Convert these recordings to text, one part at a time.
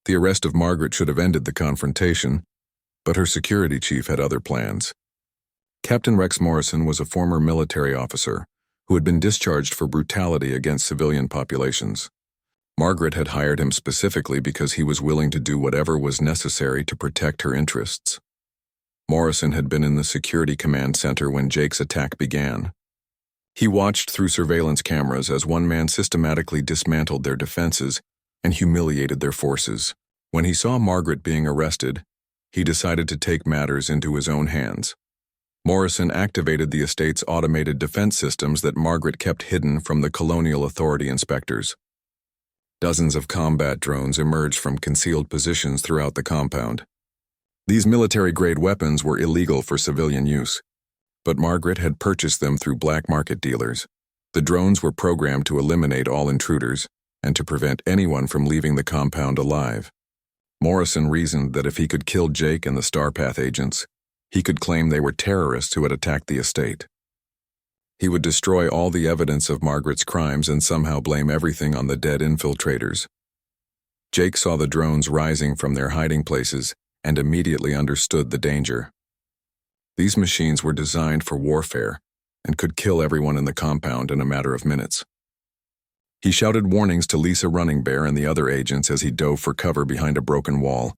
The arrest of Margaret should have ended the confrontation, but her security chief had other plans. Captain Rex Morrison was a former military officer who had been discharged for brutality against civilian populations. Margaret had hired him specifically because he was willing to do whatever was necessary to protect her interests. Morrison had been in the security command center when Jake's attack began. He watched through surveillance cameras as one man systematically dismantled their defenses and humiliated their forces. When he saw Margaret being arrested, he decided to take matters into his own hands. Morrison activated the estate's automated defense systems that Margaret kept hidden from the Colonial Authority inspectors. Dozens of combat drones emerged from concealed positions throughout the compound. These military-grade weapons were illegal for civilian use, but Margaret had purchased them through black market dealers. The drones were programmed to eliminate all intruders and to prevent anyone from leaving the compound alive. Morrison reasoned that if he could kill Jake and the Starpath agents, he could claim they were terrorists who had attacked the estate. He would destroy all the evidence of Margaret's crimes and somehow blame everything on the dead infiltrators. Jake saw the drones rising from their hiding places and immediately understood the danger. These machines were designed for warfare and could kill everyone in the compound in a matter of minutes. He shouted warnings to Lisa Running Bear and the other agents as he dove for cover behind a broken wall.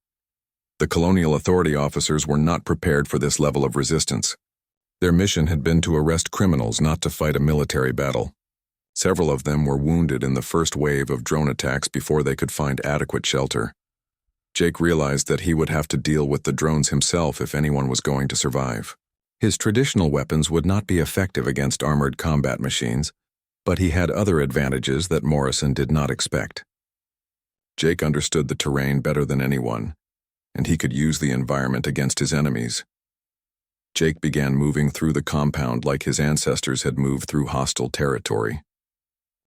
The Colonial Authority officers were not prepared for this level of resistance. Their mission had been to arrest criminals, not to fight a military battle. Several of them were wounded in the first wave of drone attacks before they could find adequate shelter. Jake realized that he would have to deal with the drones himself if anyone was going to survive. His traditional weapons would not be effective against armored combat machines, but he had other advantages that Morrison did not expect. Jake understood the terrain better than anyone, and he could use the environment against his enemies. Jake began moving through the compound like his ancestors had moved through hostile territory.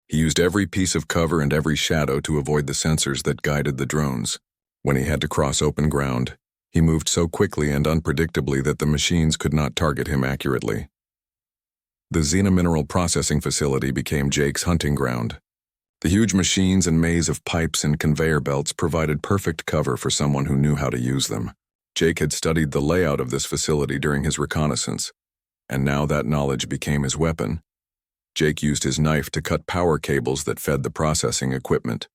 He used every piece of cover and every shadow to avoid the sensors that guided the drones. When he had to cross open ground, he moved so quickly and unpredictably that the machines could not target him accurately. The xenomineral processing facility became Jake's hunting ground. The huge machines and maze of pipes and conveyor belts provided perfect cover for someone who knew how to use them. Jake had studied the layout of this facility during his reconnaissance, and now that knowledge became his weapon. Jake used his knife to cut power cables that fed the processing equipment.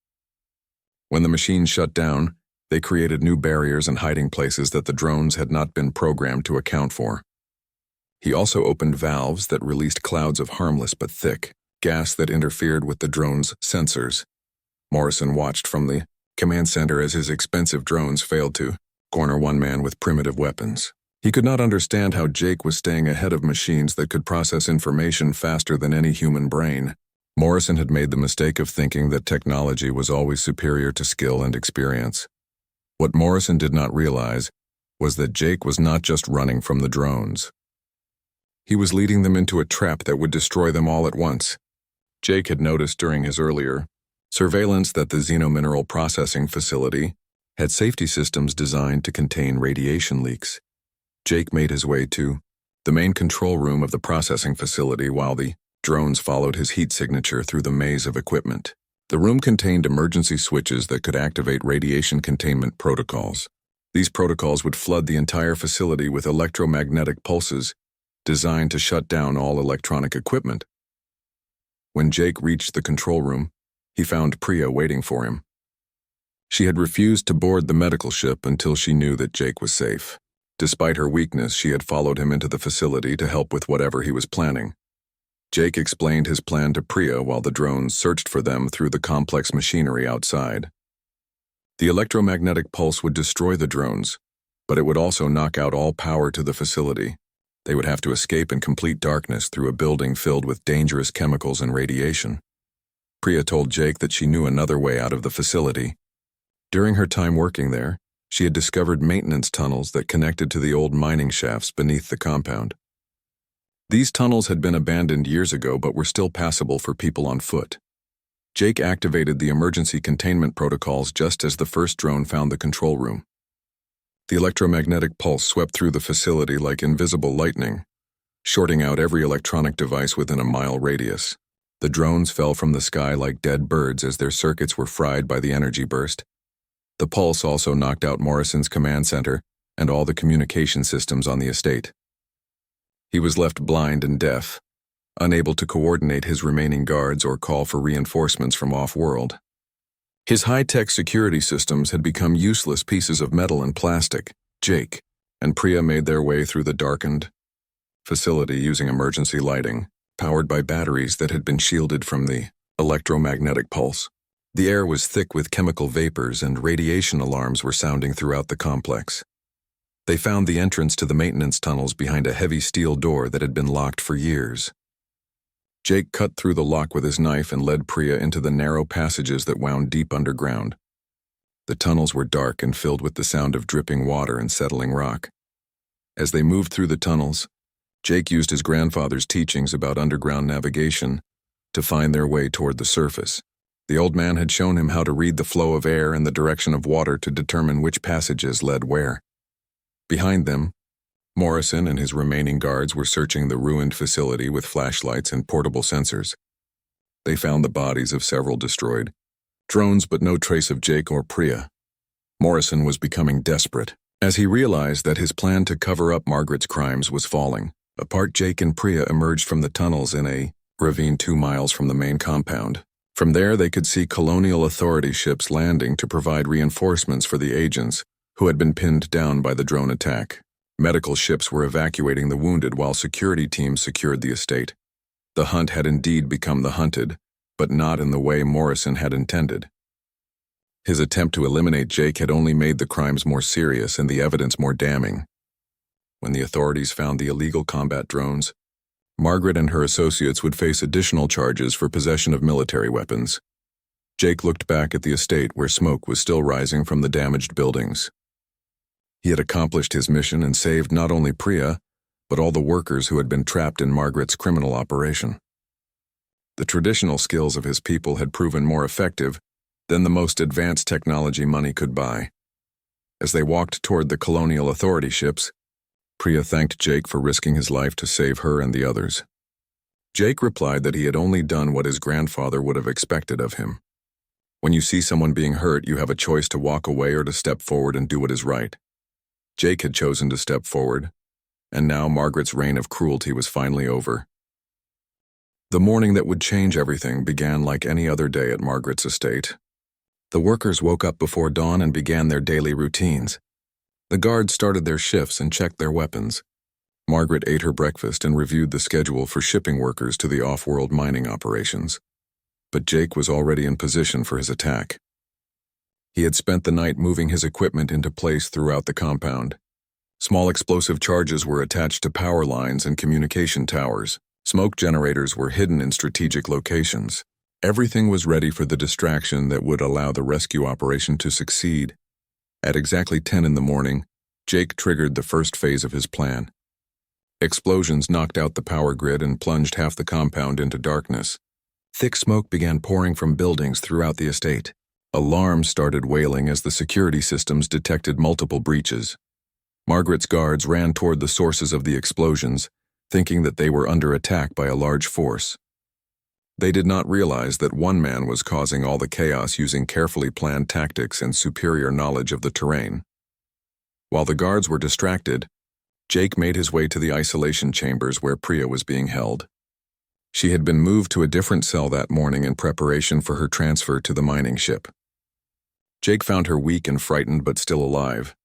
When the machines shut down, they created new barriers and hiding places that the drones had not been programmed to account for. He also opened valves that released clouds of harmless but thick gas that interfered with the drone's sensors. Morrison watched from the command center as his expensive drones failed to corner one man with primitive weapons. He could not understand how Jake was staying ahead of machines that could process information faster than any human brain. Morrison had made the mistake of thinking that technology was always superior to skill and experience. What Morrison did not realize was that Jake was not just running from the drones. He was leading them into a trap that would destroy them all at once. Jake had noticed during his earlier surveillance that the xenomineral processing facility had safety systems designed to contain radiation leaks. Jake made his way to the main control room of the processing facility while the drones followed his heat signature through the maze of equipment. The room contained emergency switches that could activate radiation containment protocols. These protocols would flood the entire facility with electromagnetic pulses designed to shut down all electronic equipment. When Jake reached the control room, he found Priya waiting for him. She had refused to board the medical ship until she knew that Jake was safe. Despite her weakness, she had followed him into the facility to help with whatever he was planning. Jake explained his plan to Priya while the drones searched for them through the complex machinery outside. The electromagnetic pulse would destroy the drones, but it would also knock out all power to the facility. They would have to escape in complete darkness through a building filled with dangerous chemicals and radiation. Priya told Jake that she knew another way out of the facility. During her time working there, she had discovered maintenance tunnels that connected to the old mining shafts beneath the compound. These tunnels had been abandoned years ago but were still passable for people on foot. Jake activated the emergency containment protocols just as the first drone found the control room. The electromagnetic pulse swept through the facility like invisible lightning, shorting out every electronic device within a mile radius. The drones fell from the sky like dead birds as their circuits were fried by the energy burst. The pulse also knocked out Morrison's command center and all the communication systems on the estate. He was left blind and deaf, unable to coordinate his remaining guards or call for reinforcements from off-world. His high-tech security systems had become useless pieces of metal and plastic. Jake and Priya made their way through the darkened facility using emergency lighting, powered by batteries that had been shielded from the electromagnetic pulse. The air was thick with chemical vapors and radiation alarms were sounding throughout the complex. They found the entrance to the maintenance tunnels behind a heavy steel door that had been locked for years. Jake cut through the lock with his knife and led Priya into the narrow passages that wound deep underground. The tunnels were dark and filled with the sound of dripping water and settling rock. As they moved through the tunnels, Jake used his grandfather's teachings about underground navigation to find their way toward the surface. The old man had shown him how to read the flow of air and the direction of water to determine which passages led where. Behind them, Morrison and his remaining guards were searching the ruined facility with flashlights and portable sensors. They found the bodies of several destroyed drones, but no trace of Jake or Priya. Morrison was becoming desperate as he realized that his plan to cover up Margaret's crimes was falling apart. Jake and Priya emerged from the tunnels in a ravine 2 miles from the main compound. From there, they could see colonial authority ships landing to provide reinforcements for the agents who had been pinned down by the drone attack. Medical ships were evacuating the wounded while security teams secured the estate. The hunt had indeed become the hunted, but not in the way Morrison had intended. His attempt to eliminate Jake had only made the crimes more serious and the evidence more damning. When the authorities found the illegal combat drones, Margaret and her associates would face additional charges for possession of military weapons. Jake looked back at the estate where smoke was still rising from the damaged buildings. He had accomplished his mission and saved not only Priya, but all the workers who had been trapped in Margaret's criminal operation. The traditional skills of his people had proven more effective than the most advanced technology money could buy. As they walked toward the colonial authority ships, Priya thanked Jake for risking his life to save her and the others. Jake replied that he had only done what his grandfather would have expected of him. When you see someone being hurt, you have a choice to walk away or to step forward and do what is right. Jake had chosen to step forward, and now Margaret's reign of cruelty was finally over. The morning that would change everything began like any other day at Margaret's estate. The workers woke up before dawn and began their daily routines. The guards started their shifts and checked their weapons. Margaret ate her breakfast and reviewed the schedule for shipping workers to the off-world mining operations. But Jake was already in position for his attack. He had spent the night moving his equipment into place throughout the compound. Small explosive charges were attached to power lines and communication towers. Smoke generators were hidden in strategic locations. Everything was ready for the distraction that would allow the rescue operation to succeed. At exactly 10 in the morning, Jake triggered the first phase of his plan. Explosions knocked out the power grid and plunged half the compound into darkness. Thick smoke began pouring from buildings throughout the estate. Alarms started wailing as the security systems detected multiple breaches. Margaret's guards ran toward the sources of the explosions, thinking that they were under attack by a large force. They did not realize that one man was causing all the chaos using carefully planned tactics and superior knowledge of the terrain. While the guards were distracted, Jake made his way to the isolation chambers where Priya was being held. She had been moved to a different cell that morning in preparation for her transfer to the mining ship. Jake found her weak and frightened but still alive.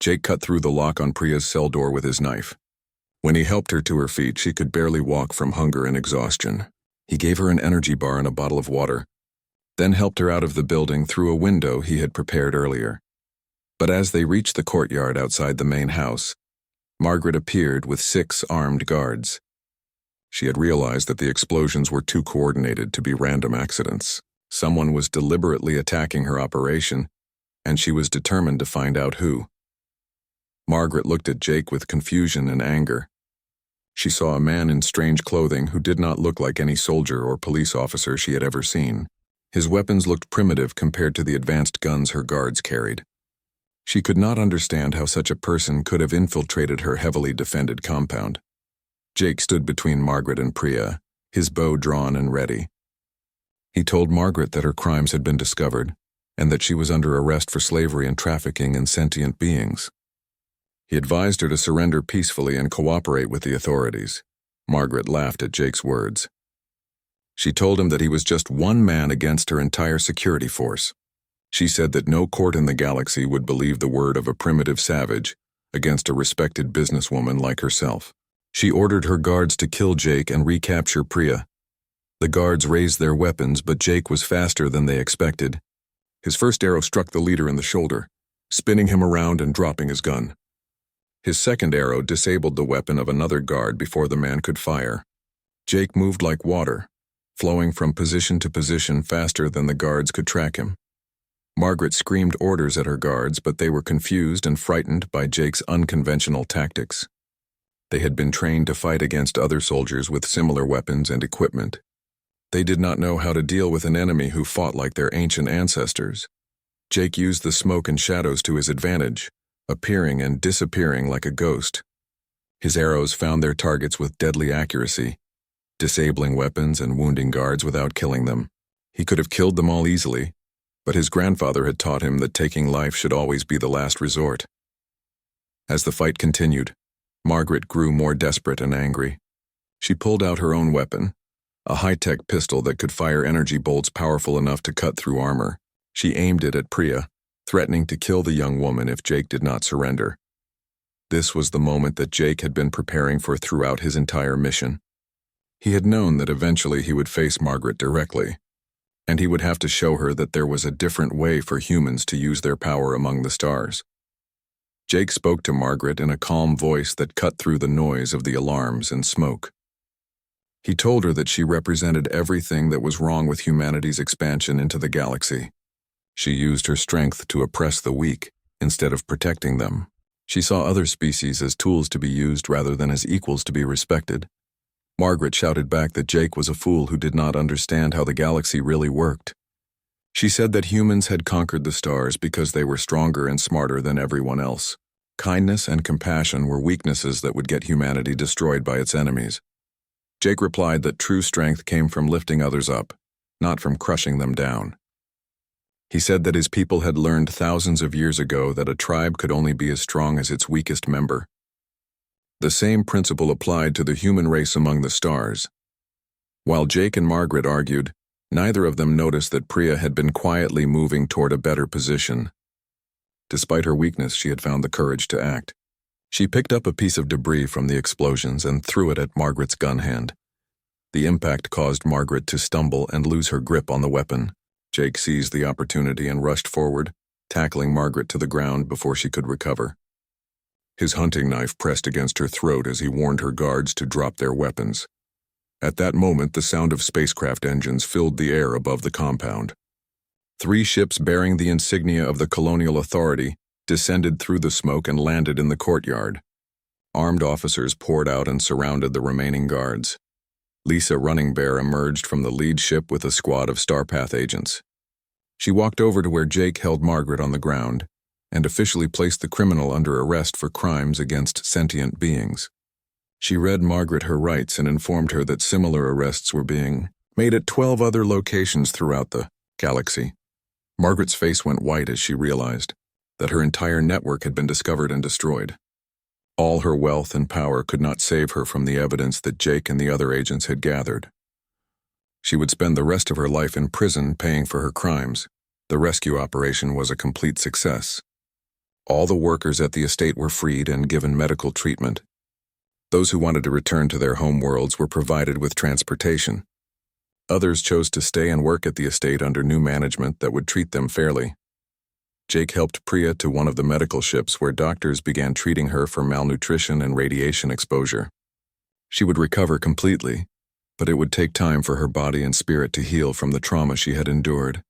Jake cut through the lock on Priya's cell door with his knife. When he helped her to her feet, she could barely walk from hunger and exhaustion. He gave her an energy bar and a bottle of water, then helped her out of the building through a window he had prepared earlier. But as they reached the courtyard outside the main house, Margaret appeared with 6 armed guards. She had realized that the explosions were too coordinated to be random accidents. Someone was deliberately attacking her operation, and she was determined to find out who. Margaret looked at Jake with confusion and anger. She saw a man in strange clothing who did not look like any soldier or police officer she had ever seen. His weapons looked primitive compared to the advanced guns her guards carried. She could not understand how such a person could have infiltrated her heavily defended compound. Jake stood between Margaret and Priya, his bow drawn and ready. He told Margaret that her crimes had been discovered, and that she was under arrest for slavery and trafficking in sentient beings. He advised her to surrender peacefully and cooperate with the authorities. Margaret laughed at Jake's words. She told him that he was just one man against her entire security force. She said that no court in the galaxy would believe the word of a primitive savage against a respected businesswoman like herself. She ordered her guards to kill Jake and recapture Priya. The guards raised their weapons, but Jake was faster than they expected. His first arrow struck the leader in the shoulder, spinning him around and dropping his gun. His second arrow disabled the weapon of another guard before the man could fire. Jake moved like water, flowing from position to position faster than the guards could track him. Margaret screamed orders at her guards, but they were confused and frightened by Jake's unconventional tactics. They had been trained to fight against other soldiers with similar weapons and equipment. They did not know how to deal with an enemy who fought like their ancient ancestors. Jake used the smoke and shadows to his advantage, appearing and disappearing like a ghost. His arrows found their targets with deadly accuracy, disabling weapons and wounding guards without killing them. He could have killed them all easily, but his grandfather had taught him that taking life should always be the last resort. As the fight continued, Margaret grew more desperate and angry. She pulled out her own weapon, a high-tech pistol that could fire energy bolts powerful enough to cut through armor. She aimed it at Priya, threatening to kill the young woman if Jake did not surrender. This was the moment that Jake had been preparing for throughout his entire mission. He had known that eventually he would face Margaret directly, and he would have to show her that there was a different way for humans to use their power among the stars. Jake spoke to Margaret in a calm voice that cut through the noise of the alarms and smoke. He told her that she represented everything that was wrong with humanity's expansion into the galaxy. She used her strength to oppress the weak instead of protecting them. She saw other species as tools to be used rather than as equals to be respected. Margaret shouted back that Jake was a fool who did not understand how the galaxy really worked. She said that humans had conquered the stars because they were stronger and smarter than everyone else. Kindness and compassion were weaknesses that would get humanity destroyed by its enemies. Jake replied that true strength came from lifting others up, not from crushing them down. He said that his people had learned thousands of years ago that a tribe could only be as strong as its weakest member. The same principle applied to the human race among the stars. While Jake and Margaret argued, neither of them noticed that Priya had been quietly moving toward a better position. Despite her weakness, she had found the courage to act. She picked up a piece of debris from the explosions and threw it at Margaret's gun hand. The impact caused Margaret to stumble and lose her grip on the weapon. Jake seized the opportunity and rushed forward, tackling Margaret to the ground before she could recover. His hunting knife pressed against her throat as he warned her guards to drop their weapons. At that moment, the sound of spacecraft engines filled the air above the compound. 3 ships bearing the insignia of the Colonial Authority descended through the smoke and landed in the courtyard. Armed officers poured out and surrounded the remaining guards. Lisa Running Bear emerged from the lead ship with a squad of Starpath agents. She walked over to where Jake held Margaret on the ground and officially placed the criminal under arrest for crimes against sentient beings. She read Margaret her rights and informed her that similar arrests were being made at 12 other locations throughout the galaxy. Margaret's face went white as she realized that her entire network had been discovered and destroyed. All her wealth and power could not save her from the evidence that Jake and the other agents had gathered. She would spend the rest of her life in prison paying for her crimes. The rescue operation was a complete success. All the workers at the estate were freed and given medical treatment. Those who wanted to return to their home worlds were provided with transportation. Others chose to stay and work at the estate under new management that would treat them fairly. Jake helped Priya to one of the medical ships where doctors began treating her for malnutrition and radiation exposure. She would recover completely, but it would take time for her body and spirit to heal from the trauma she had endured.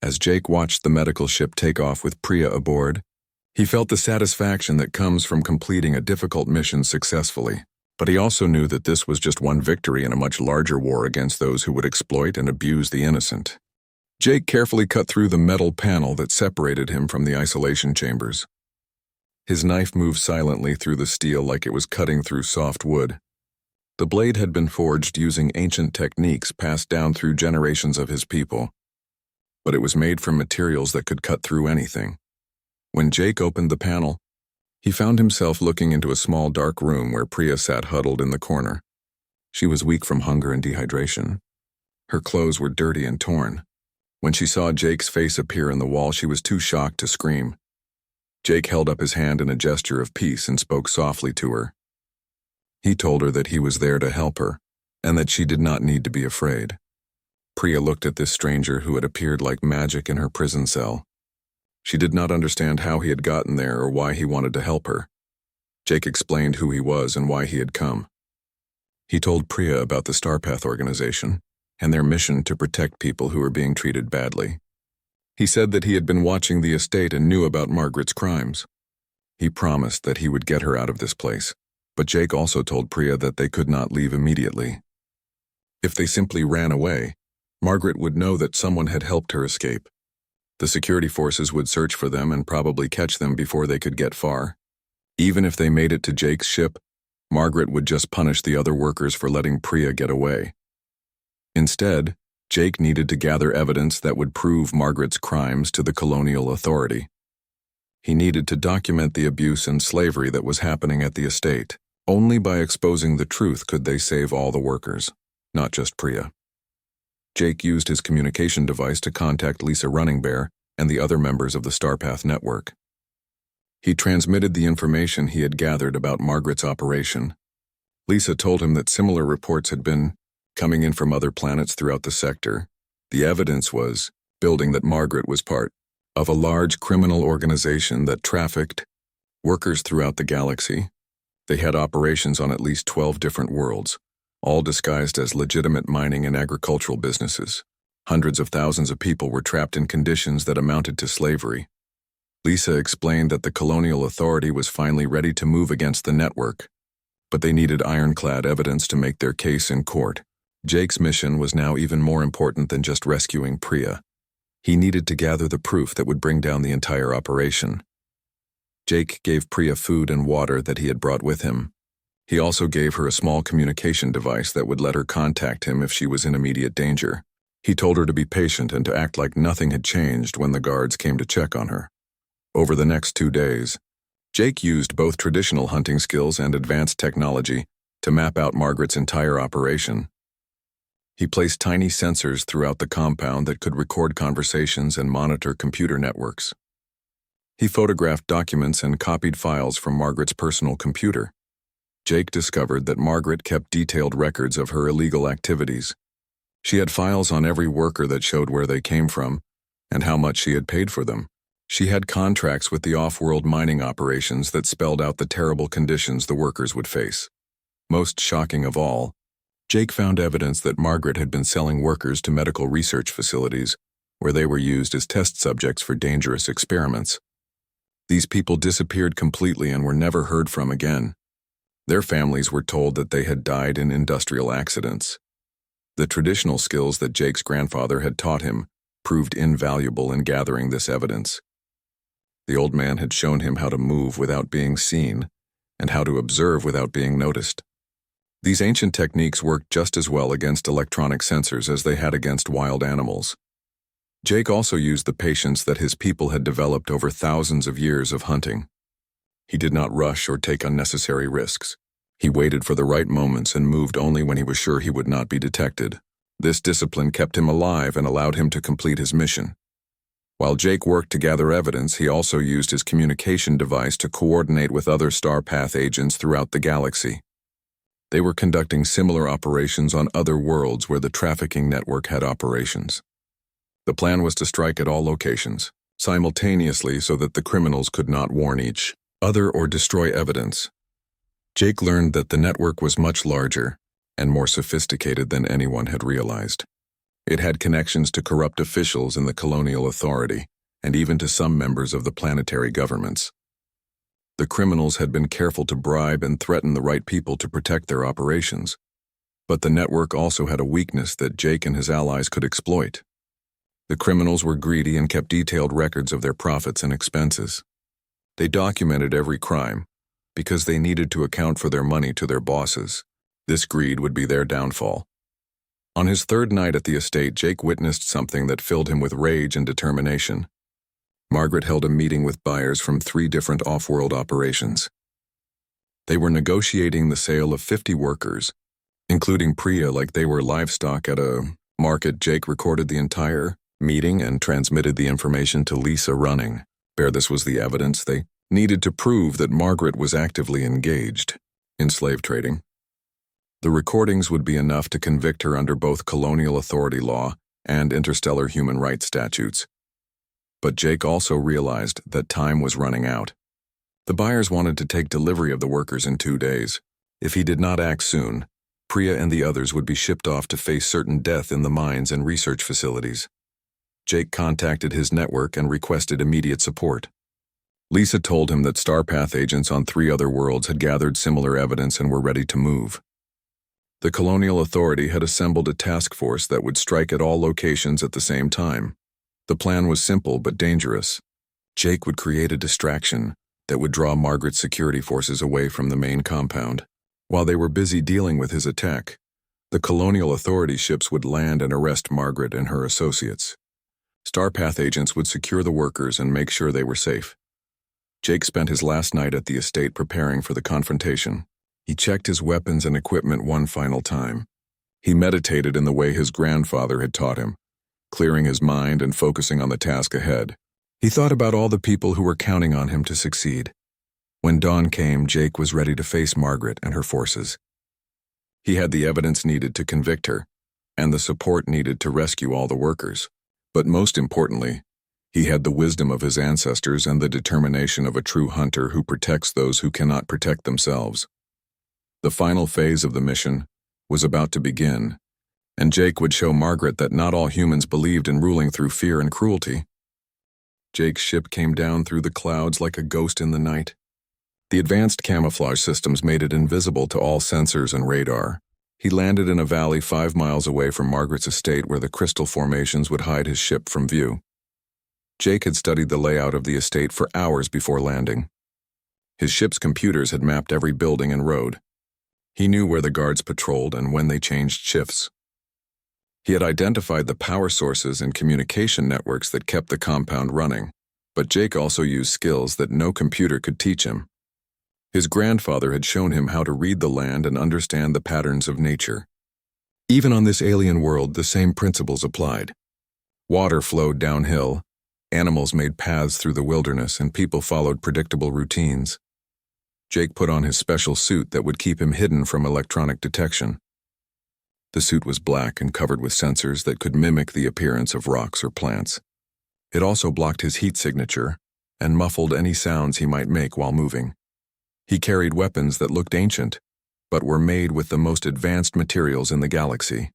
As Jake watched the medical ship take off with Priya aboard, he felt the satisfaction that comes from completing a difficult mission successfully. But he also knew that this was just one victory in a much larger war against those who would exploit and abuse the innocent. Jake carefully cut through the metal panel that separated him from the isolation chambers. His knife moved silently through the steel like it was cutting through soft wood. The blade had been forged using ancient techniques passed down through generations of his people. but it was made from materials that could cut through anything. When Jake opened the panel, he found himself looking into a small dark room where Priya sat huddled in the corner. She was weak from hunger and dehydration. Her clothes were dirty and torn. When she saw Jake's face appear in the wall, she was too shocked to scream. Jake held up his hand in a gesture of peace and spoke softly to her. He told her that he was there to help her, and that she did not need to be afraid. Priya looked at this stranger who had appeared like magic in her prison cell. She did not understand how he had gotten there or why he wanted to help her. Jake explained who he was and why he had come. He told Priya about the Starpath organization and their mission to protect people who were being treated badly. He said that he had been watching the estate and knew about Margaret's crimes. He promised that he would get her out of this place, but Jake also told Priya that they could not leave immediately. If they simply ran away, Margaret would know that someone had helped her escape. The security forces would search for them and probably catch them before they could get far. Even if they made it to Jake's ship, Margaret would just punish the other workers for letting Priya get away. Instead, Jake needed to gather evidence that would prove Margaret's crimes to the colonial authority. He needed to document the abuse and slavery that was happening at the estate. Only by exposing the truth could they save all the workers, not just Priya. Jake used his communication device to contact Lisa Running Bear and the other members of the Starpath network. He transmitted the information he had gathered about Margaret's operation. Lisa told him that similar reports had been coming in from other planets throughout the sector. The evidence was building that Margaret was part of a large criminal organization that trafficked workers throughout the galaxy. They had operations on at least 12 different worlds, all disguised as legitimate mining and agricultural businesses. Hundreds of thousands of people were trapped in conditions that amounted to slavery. Lisa explained that the colonial authority was finally ready to move against the network, but they needed ironclad evidence to make their case in court. Jake's mission was now even more important than just rescuing Priya. He needed to gather the proof that would bring down the entire operation. Jake gave Priya food and water that he had brought with him. He also gave her a small communication device that would let her contact him if she was in immediate danger. He told her to be patient and to act like nothing had changed when the guards came to check on her. Over the next 2 days, Jake used both traditional hunting skills and advanced technology to map out Margaret's entire operation. He placed tiny sensors throughout the compound that could record conversations and monitor computer networks. He photographed documents and copied files from Margaret's personal computer. Jake discovered that Margaret kept detailed records of her illegal activities. She had files on every worker that showed where they came from and how much she had paid for them. She had contracts with the off-world mining operations that spelled out the terrible conditions the workers would face. Most shocking of all, Jake found evidence that Margaret had been selling workers to medical research facilities where they were used as test subjects for dangerous experiments. These people disappeared completely and were never heard from again. Their families were told that they had died in industrial accidents. The traditional skills that Jake's grandfather had taught him proved invaluable in gathering this evidence. The old man had shown him how to move without being seen and how to observe without being noticed. These ancient techniques worked just as well against electronic sensors as they had against wild animals. Jake also used the patience that his people had developed over thousands of years of hunting. He did not rush or take unnecessary risks. He waited for the right moments and moved only when he was sure he would not be detected. This discipline kept him alive and allowed him to complete his mission. While Jake worked to gather evidence, he also used his communication device to coordinate with other Starpath agents throughout the galaxy. They were conducting similar operations on other worlds where the trafficking network had operations. The plan was to strike at all locations, simultaneously so that the criminals could not warn each other or destroy evidence. Jake learned that the network was much larger and more sophisticated than anyone had realized. It had connections to corrupt officials in the colonial authority and even to some members of the planetary governments. The criminals had been careful to bribe and threaten the right people to protect their operations, but the network also had a weakness that Jake and his allies could exploit. The criminals were greedy and kept detailed records of their profits and expenses. They documented every crime because they needed to account for their money to their bosses. This greed would be their downfall. On his third night at the estate, Jake witnessed something that filled him with rage and determination. Margaret held a meeting with buyers from 3 different off-world operations. They were negotiating the sale of 50 workers, including Priya like they were livestock at a market. Jake recorded the entire meeting and transmitted the information to Lisa Running. This was the evidence they needed to prove that Margaret was actively engaged in slave trading. The recordings would be enough to convict her under both colonial authority law and interstellar human rights statutes. But Jake also realized that time was running out. The buyers wanted to take delivery of the workers in 2 days. If he did not act soon, Priya and the others would be shipped off to face certain death in the mines and research facilities. Jake contacted his network and requested immediate support. Lisa told him that Starpath agents on 3 other worlds had gathered similar evidence and were ready to move. The Colonial Authority had assembled a task force that would strike at all locations at the same time. The plan was simple but dangerous. Jake would create a distraction that would draw Margaret's security forces away from the main compound. While they were busy dealing with his attack, the Colonial Authority ships would land and arrest Margaret and her associates. Starpath agents would secure the workers and make sure they were safe. Jake spent his last night at the estate preparing for the confrontation. He checked his weapons and equipment one final time. He meditated in the way his grandfather had taught him, clearing his mind and focusing on the task ahead. He thought about all the people who were counting on him to succeed. When dawn came, Jake was ready to face Margaret and her forces. He had the evidence needed to convict her, and the support needed to rescue all the workers. But most importantly, he had the wisdom of his ancestors and the determination of a true hunter who protects those who cannot protect themselves. The final phase of the mission was about to begin, and Jake would show Margaret that not all humans believed in ruling through fear and cruelty. Jake's ship came down through the clouds like a ghost in the night. The advanced camouflage systems made it invisible to all sensors and radar. He landed in a valley 5 miles away from Margaret's estate where the crystal formations would hide his ship from view. Jake had studied the layout of the estate for hours before landing. His ship's computers had mapped every building and road. He knew where the guards patrolled and when they changed shifts. He had identified the power sources and communication networks that kept the compound running, but Jake also used skills that no computer could teach him. His grandfather had shown him how to read the land and understand the patterns of nature. Even on this alien world, the same principles applied. Water flowed downhill, animals made paths through the wilderness, and people followed predictable routines. Jake put on his special suit that would keep him hidden from electronic detection. The suit was black and covered with sensors that could mimic the appearance of rocks or plants. It also blocked his heat signature and muffled any sounds he might make while moving. He carried weapons that looked ancient, but were made with the most advanced materials in the galaxy.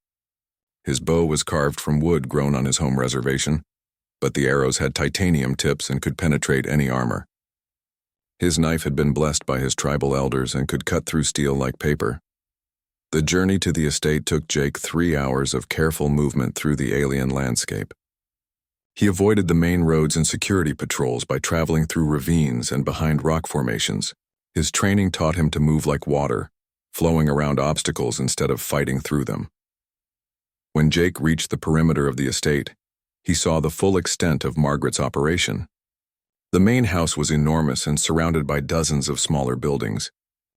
His bow was carved from wood grown on his home reservation, but the arrows had titanium tips and could penetrate any armor. His knife had been blessed by his tribal elders and could cut through steel like paper. The journey to the estate took Jake 3 hours of careful movement through the alien landscape. He avoided the main roads and security patrols by traveling through ravines and behind rock formations. His training taught him to move like water, flowing around obstacles instead of fighting through them. When Jake reached the perimeter of the estate, he saw the full extent of Margaret's operation. The main house was enormous and surrounded by dozens of smaller buildings.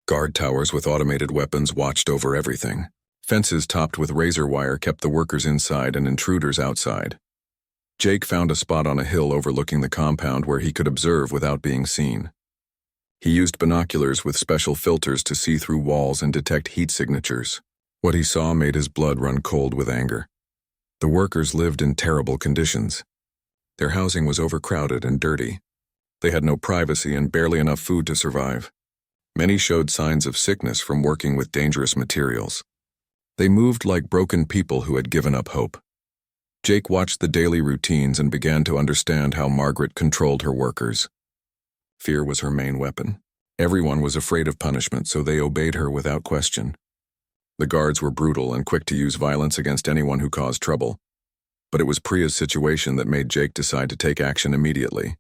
Guard towers with automated weapons watched over everything. Fences topped with razor wire kept the workers inside and intruders outside. Jake found a spot on a hill overlooking the compound where he could observe without being seen. He used binoculars with special filters to see through walls and detect heat signatures. What he saw made his blood run cold with anger. The workers lived in terrible conditions. Their housing was overcrowded and dirty. They had no privacy and barely enough food to survive. Many showed signs of sickness from working with dangerous materials. They moved like broken people who had given up hope. Jake watched the daily routines and began to understand how Margaret controlled her workers. Fear was her main weapon. Everyone was afraid of punishment, so they obeyed her without question. The guards were brutal and quick to use violence against anyone who caused trouble. But it was Priya's situation that made Jake decide to take action immediately.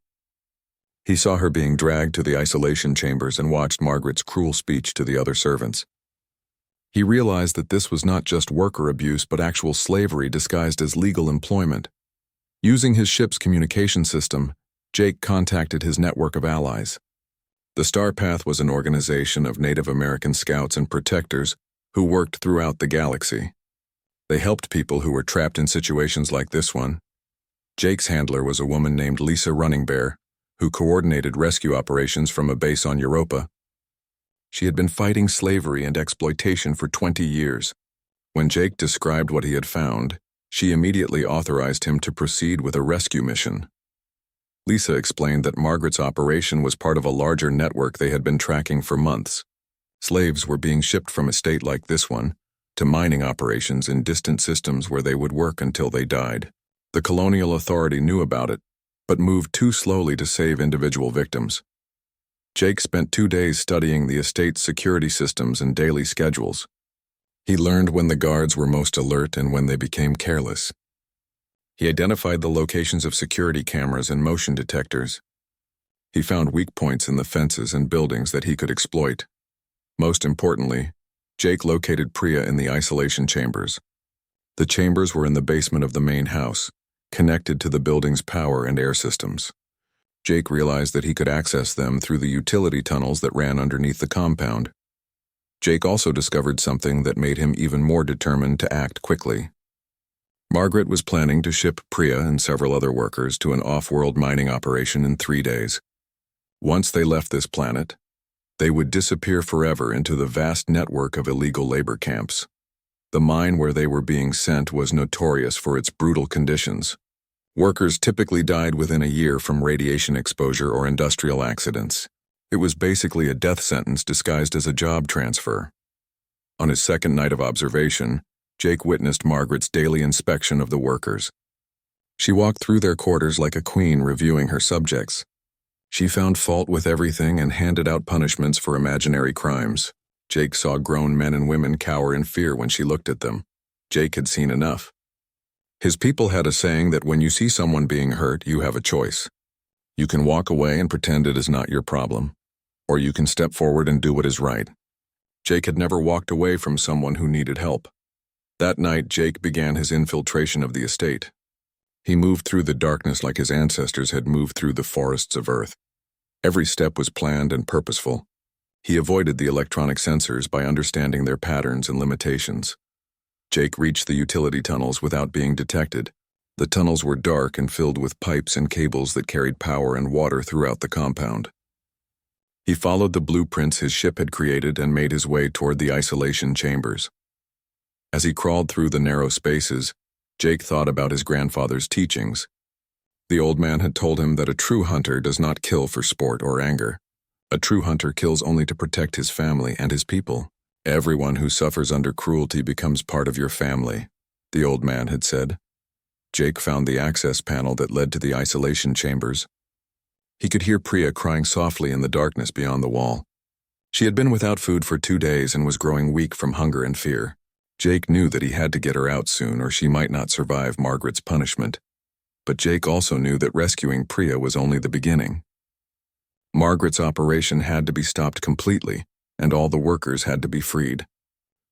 He saw her being dragged to the isolation chambers and watched Margaret's cruel speech to the other servants. He realized that this was not just worker abuse but actual slavery disguised as legal employment. Using his ship's communication system, Jake contacted his network of allies. The Star Path was an organization of Native American scouts and protectors who worked throughout the galaxy. They helped people who were trapped in situations like this one. Jake's handler was a woman named Lisa Running Bear, who coordinated rescue operations from a base on Europa. She had been fighting slavery and exploitation for 20 years. When Jake described what he had found, she immediately authorized him to proceed with a rescue mission. Lisa explained that Margaret's operation was part of a larger network they had been tracking for months. Slaves were being shipped from a state like this one to mining operations in distant systems where they would work until they died. The colonial authority knew about it, but moved too slowly to save individual victims. Jake spent 2 days studying the estate's security systems and daily schedules. He learned when the guards were most alert and when they became careless. He identified the locations of security cameras and motion detectors. He found weak points in the fences and buildings that he could exploit. Most importantly, Jake located Priya in the isolation chambers. The chambers were in the basement of the main house, connected to the building's power and air systems. Jake realized that he could access them through the utility tunnels that ran underneath the compound. Jake also discovered something that made him even more determined to act quickly. Margaret was planning to ship Priya and several other workers to an off-world mining operation in 3 days. Once they left this planet, they would disappear forever into the vast network of illegal labor camps. The mine where they were being sent was notorious for its brutal conditions. Workers typically died within a year from radiation exposure or industrial accidents. It was basically a death sentence disguised as a job transfer. On his second night of observation, Jake witnessed Margaret's daily inspection of the workers. She walked through their quarters like a queen reviewing her subjects. She found fault with everything and handed out punishments for imaginary crimes. Jake saw grown men and women cower in fear when she looked at them. Jake had seen enough. His people had a saying that when you see someone being hurt, you have a choice. You can walk away and pretend it is not your problem, or you can step forward and do what is right. Jake had never walked away from someone who needed help. That night, Jake began his infiltration of the estate. He moved through the darkness like his ancestors had moved through the forests of Earth. Every step was planned and purposeful. He avoided the electronic sensors by understanding their patterns and limitations. Jake reached the utility tunnels without being detected. The tunnels were dark and filled with pipes and cables that carried power and water throughout the compound. He followed the blueprints his ship had created and made his way toward the isolation chambers. As he crawled through the narrow spaces, Jake thought about his grandfather's teachings. The old man had told him that a true hunter does not kill for sport or anger. A true hunter kills only to protect his family and his people. Everyone who suffers under cruelty becomes part of your family, the old man had said. Jake found the access panel that led to the isolation chambers. He could hear Priya crying softly in the darkness beyond the wall. She had been without food for 2 days and was growing weak from hunger and fear. Jake knew that he had to get her out soon or she might not survive Margaret's punishment. But Jake also knew that rescuing Priya was only the beginning. Margaret's operation had to be stopped completely, and all the workers had to be freed.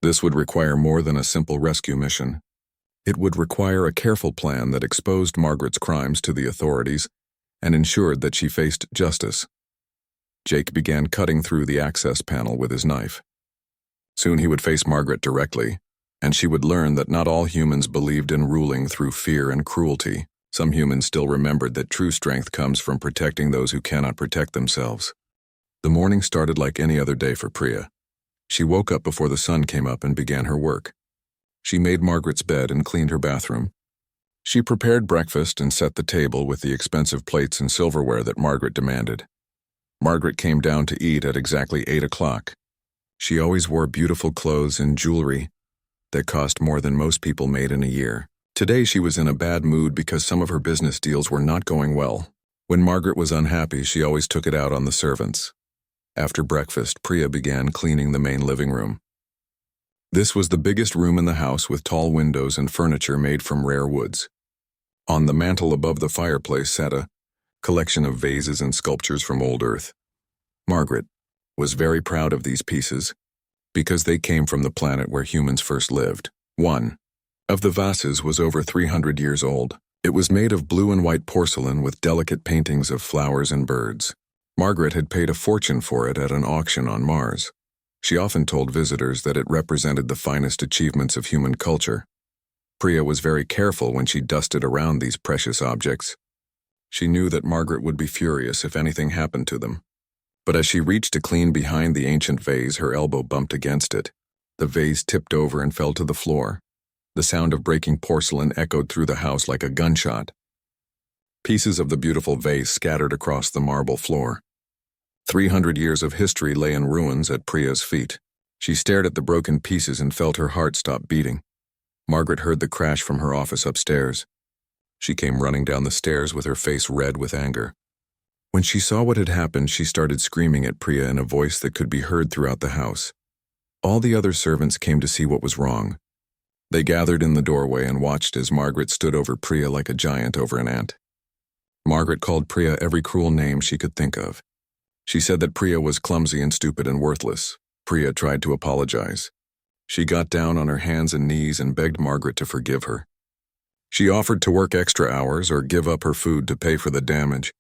This would require more than a simple rescue mission. It would require a careful plan that exposed Margaret's crimes to the authorities and ensured that she faced justice. Jake began cutting through the access panel with his knife. Soon he would face Margaret directly, and she would learn that not all humans believed in ruling through fear and cruelty. Some humans still remembered that true strength comes from protecting those who cannot protect themselves. The morning started like any other day for Priya. She woke up before the sun came up and began her work. She made Margaret's bed and cleaned her bathroom. She prepared breakfast and set the table with the expensive plates and silverware that Margaret demanded. Margaret came down to eat at exactly 8 o'clock. She always wore beautiful clothes and jewelry that cost more than most people made in a year. Today she was in a bad mood because some of her business deals were not going well. When Margaret was unhappy, she always took it out on the servants. After breakfast, Priya began cleaning the main living room. This was the biggest room in the house with tall windows and furniture made from rare woods. On the mantel above the fireplace sat a collection of vases and sculptures from old Earth. Margaret was very proud of these pieces. because they came from the planet where humans first lived. One of the vases was over 300 years old. It was made of blue and white porcelain with delicate paintings of flowers and birds. Margaret had paid a fortune for it at an auction on Mars. She often told visitors that it represented the finest achievements of human culture. Priya was very careful when she dusted around these precious objects. She knew that Margaret would be furious if anything happened to them. But as she reached to clean behind the ancient vase, her elbow bumped against it. The vase tipped over and fell to the floor. The sound of breaking porcelain echoed through the house like a gunshot. Pieces of the beautiful vase scattered across the marble floor. 300 years of history lay in ruins at Priya's feet. She stared at the broken pieces and felt her heart stop beating. Margaret heard the crash from her office upstairs. She came running down the stairs with her face red with anger. When she saw what had happened, she started screaming at Priya in a voice that could be heard throughout the house. All the other servants came to see what was wrong. They gathered in the doorway and watched as Margaret stood over Priya like a giant over an ant. Margaret called Priya every cruel name she could think of. She said that Priya was clumsy and stupid and worthless. Priya tried to apologize. She got down on her hands and knees and begged Margaret to forgive her. She offered to work extra hours or give up her food to pay for the damage.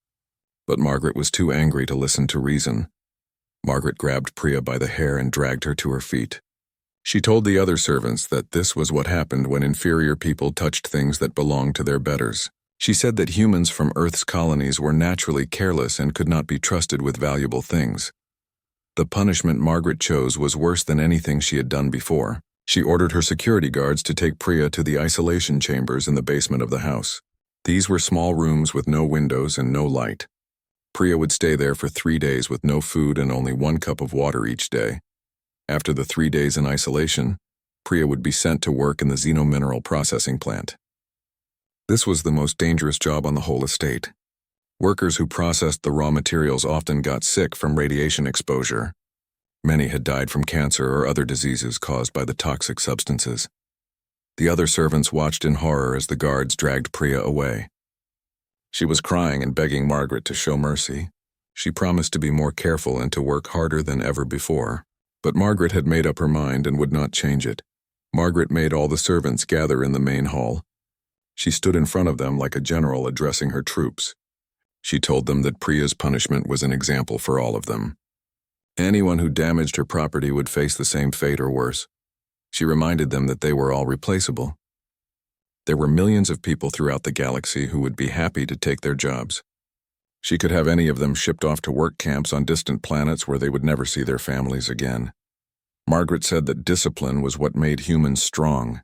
But Margaret was too angry to listen to reason. Margaret grabbed Priya by the hair and dragged her to her feet. She told the other servants that this was what happened when inferior people touched things that belonged to their betters. She said that humans from Earth's colonies were naturally careless and could not be trusted with valuable things. The punishment Margaret chose was worse than anything she had done before. She ordered her security guards to take Priya to the isolation chambers in the basement of the house. These were small rooms with no windows and no light. Priya would stay there for 3 days with no food and only 1 cup of water each day. After the 3 days in isolation, Priya would be sent to work in the xenomineral processing plant. This was the most dangerous job on the whole estate. Workers who processed the raw materials often got sick from radiation exposure. Many had died from cancer or other diseases caused by the toxic substances. The other servants watched in horror as the guards dragged Priya away. She was crying and begging Margaret to show mercy. She promised to be more careful and to work harder than ever before. But Margaret had made up her mind and would not change it. Margaret made all the servants gather in the main hall. She stood in front of them like a general addressing her troops. She told them that Priya's punishment was an example for all of them. Anyone who damaged her property would face the same fate or worse. She reminded them that they were all replaceable. There were millions of people throughout the galaxy who would be happy to take their jobs. She could have any of them shipped off to work camps on distant planets where they would never see their families again. Margaret said that discipline was what made humans strong.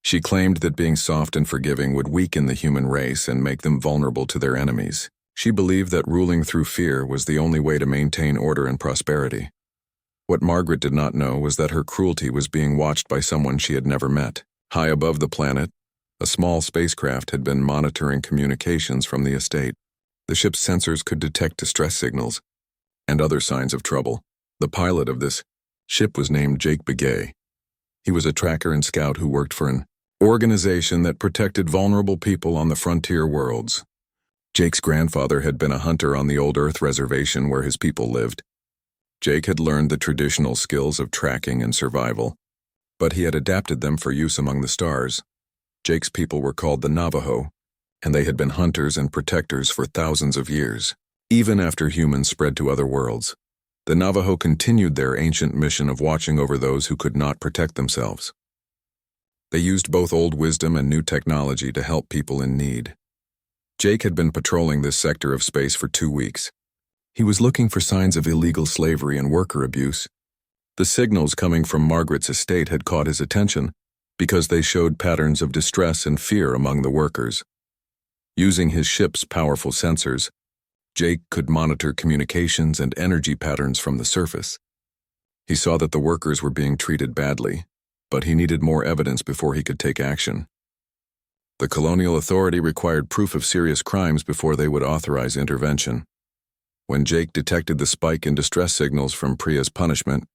She claimed that being soft and forgiving would weaken the human race and make them vulnerable to their enemies. She believed that ruling through fear was the only way to maintain order and prosperity. What Margaret did not know was that her cruelty was being watched by someone she had never met. High above the planet, a small spacecraft had been monitoring communications from the estate. The ship's sensors could detect distress signals and other signs of trouble. The pilot of this ship was named Jake Begay. He was a tracker and scout who worked for an organization that protected vulnerable people on the frontier worlds. Jake's grandfather had been a hunter on the old Earth reservation where his people lived. Jake had learned the traditional skills of tracking and survival, but he had adapted them for use among the stars. Jake's people were called the Navajo, and they had been hunters and protectors for thousands of years. Even after humans spread to other worlds, the Navajo continued their ancient mission of watching over those who could not protect themselves. They used both old wisdom and new technology to help people in need. Jake had been patrolling this sector of space for 2 weeks. He was looking for signs of illegal slavery and worker abuse. The signals coming from Margaret's estate had caught his attention because they showed patterns of distress and fear among the workers. Using his ship's powerful sensors, Jake could monitor communications and energy patterns from the surface. He saw that the workers were being treated badly, but he needed more evidence before he could take action. The colonial authority required proof of serious crimes before they would authorize intervention. When Jake detected the spike in distress signals from Priya's punishment,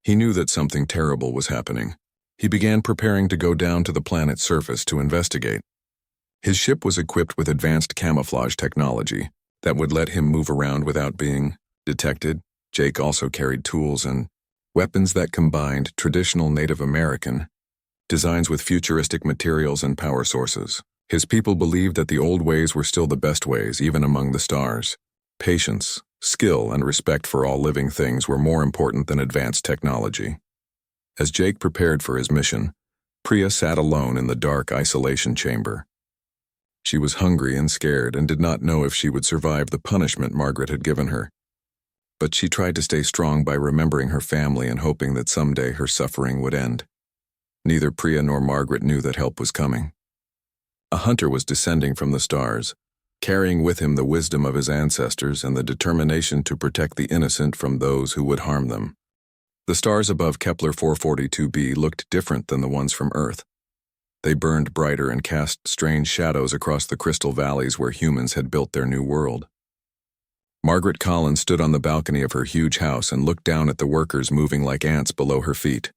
he knew that something terrible was happening. He began preparing to go down to the planet's surface to investigate. His ship was equipped with advanced camouflage technology that would let him move around without being detected. Jake also carried tools and weapons that combined traditional Native American designs with futuristic materials and power sources. His people believed that the old ways were still the best ways, even among the stars. Patience, skill, and respect for all living things were more important than advanced technology. As Jake prepared for his mission, Priya sat alone in the dark isolation chamber. She was hungry and scared and did not know if she would survive the punishment Margaret had given her. But she tried to stay strong by remembering her family and hoping that someday her suffering would end. Neither Priya nor Margaret knew that help was coming. A hunter was descending from the stars, carrying with him the wisdom of his ancestors and the determination to protect the innocent from those who would harm them. The stars above Kepler 442b looked different than the ones from Earth. They burned brighter and cast strange shadows across the crystal valleys where humans had built their new world. Margaret Collins stood on the balcony of her huge house and looked down at the workers moving like ants below her feet.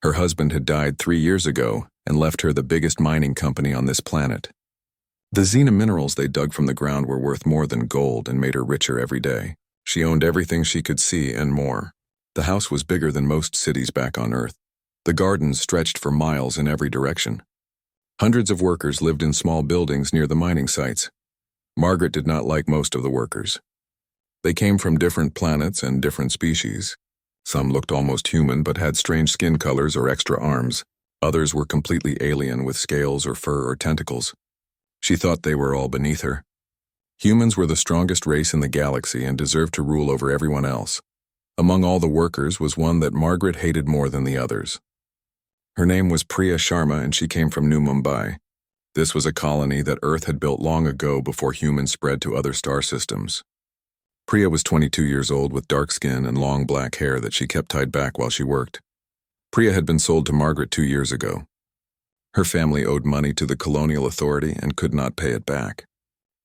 Her husband had died 3 years ago and left her the biggest mining company on this planet. The Xena minerals they dug from the ground were worth more than gold and made her richer every day. She owned everything she could see and more. The house was bigger than most cities back on Earth. The gardens stretched for miles in every direction. Hundreds of workers lived in small buildings near the mining sites. Margaret did not like most of the workers. They came from different planets and different species. Some looked almost human but had strange skin colors or extra arms. Others were completely alien with scales or fur or tentacles. She thought they were all beneath her. Humans were the strongest race in the galaxy and deserved to rule over everyone else. Among all the workers was one that Margaret hated more than the others. Her name was Priya Sharma and she came from New Mumbai. This was a colony that Earth had built long ago before humans spread to other star systems. Priya was 22 years old with dark skin and long black hair that she kept tied back while she worked. Priya had been sold to Margaret 2 years ago. Her family owed money to the colonial authority and could not pay it back.